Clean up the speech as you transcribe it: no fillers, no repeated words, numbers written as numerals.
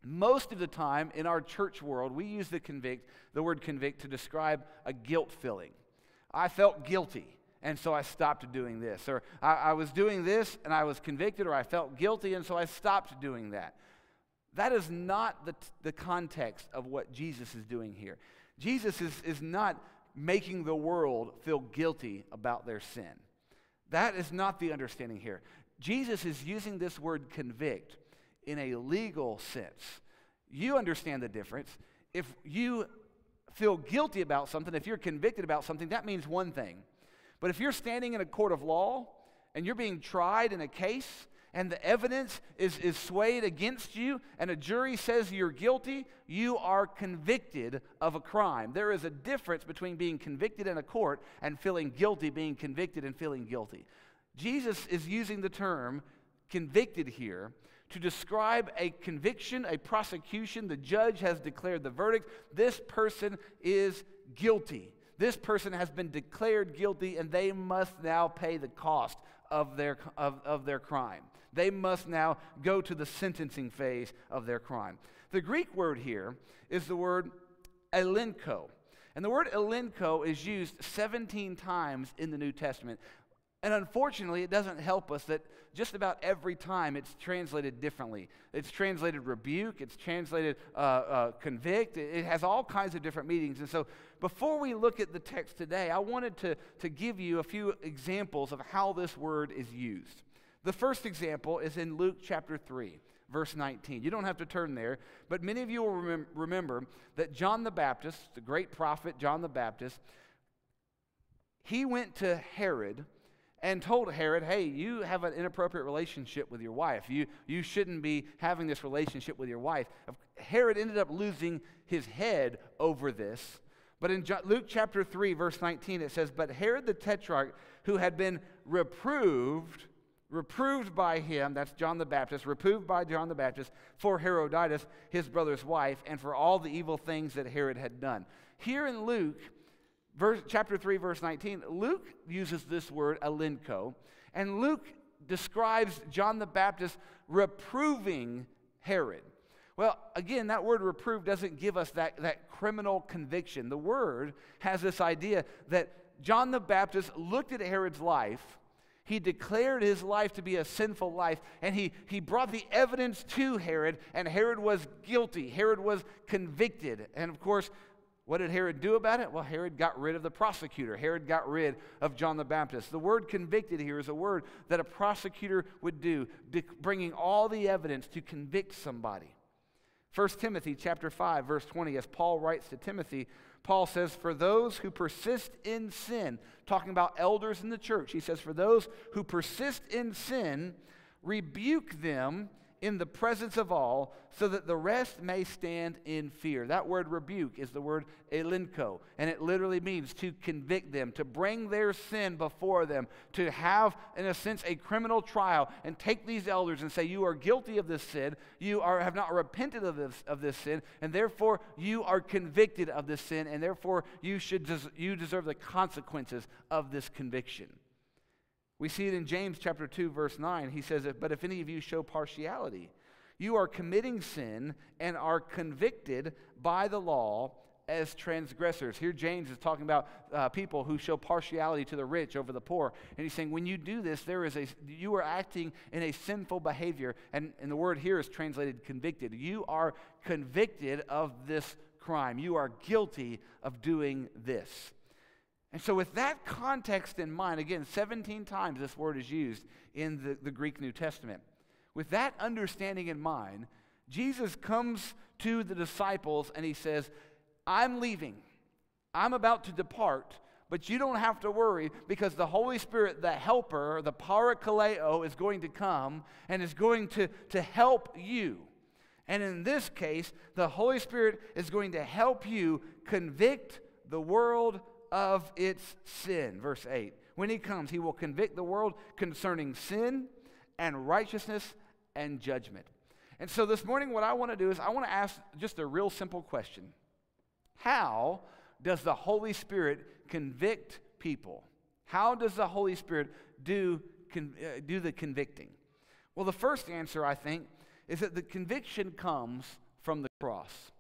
Most of the time in our church world, we use the word convict to describe a guilt feeling. I felt guilty, and so I stopped doing this. Or I was doing this, and I was convicted, or I felt guilty, and so I stopped doing that. That is not the context of what Jesus is doing here. Jesus is not making the world feel guilty about their sin. That is not the understanding here. Jesus is using this word convict in a legal sense. You understand the difference. If you feel guilty about something, if you're convicted about something, that means one thing. But if you're standing in a court of law and you're being tried in a case and the evidence is swayed against you and a jury says you're guilty, you are convicted of a crime. There is a difference between being convicted in a court and feeling guilty, being convicted and feeling guilty. Jesus is using the term convicted here to describe a conviction, a prosecution. The judge has declared the verdict. This person is guilty. This person has been declared guilty, and they must now pay the cost of their crime. They must now go to the sentencing phase of their crime. The Greek word here is the word elenko. And the word elenko is used 17 times in the New Testament. And unfortunately, it doesn't help us that just about every time it's translated differently. It's translated rebuke, it's translated convict. It has all kinds of different meanings. And so before we look at the text today, I wanted to give you a few examples of how this word is used. The first example is in Luke chapter 3, verse 19. You don't have to turn there, but many of you will remember that John the Baptist, the great prophet John the Baptist, he went to Herod and told Herod, hey, you have an inappropriate relationship with your wife. You shouldn't be having this relationship with your wife. Herod ended up losing his head over this. But in Luke chapter 3, verse 19, it says, but Herod the Tetrarch, who had been reproved by him, that's John the Baptist, reproved by John the Baptist for Herodias, his brother's wife, and for all the evil things that Herod had done. Here in Luke, chapter 3, verse 19, Luke uses this word, elenko, and Luke describes John the Baptist reproving Herod. Well, again, that word reprove doesn't give us that criminal conviction. The word has this idea that John the Baptist looked at Herod's life, he declared his life to be a sinful life, and he brought the evidence to Herod, and Herod was guilty. Herod was convicted. And of course, what did Herod do about it? Well, Herod got rid of the prosecutor. Herod got rid of John the Baptist. The word convicted here is a word that a prosecutor would do, bringing all the evidence to convict somebody. 1 Timothy chapter 5, verse 20, as Paul writes to Timothy, Paul says, for those who persist in sin, talking about elders in the church, he says, for those who persist in sin, rebuke them in the presence of all, so that the rest may stand in fear. That word rebuke is the word elenko, and it literally means to convict them, to bring their sin before them, to have, in a sense, a criminal trial, and take these elders and say, you are guilty of this sin, you have not repented of this sin, and therefore you are convicted of this sin, and therefore you deserve the consequences of this conviction. We see it in James chapter 2, verse 9. He says, but if any of you show partiality, you are committing sin and are convicted by the law as transgressors. Here James is talking about people who show partiality to the rich over the poor. And he's saying when you do this, you are acting in a sinful behavior. And the word here is translated convicted. You are convicted of this crime. You are guilty of doing this. And so with that context in mind, again, 17 times this word is used in the Greek New Testament. With that understanding in mind, Jesus comes to the disciples and he says, I'm leaving. I'm about to depart, but you don't have to worry because the Holy Spirit, the helper, the parakaleo, is going to come and is going to help you. And in this case, the Holy Spirit is going to help you convict the world of its sin. Verse 8. When he comes, he will convict the world concerning sin and righteousness and judgment. And so this morning what I want to do is I want to ask just a real simple question. How does the Holy Spirit convict people? How does the Holy Spirit do the convicting? Well, the first answer, I think, is that the conviction comes from the cross.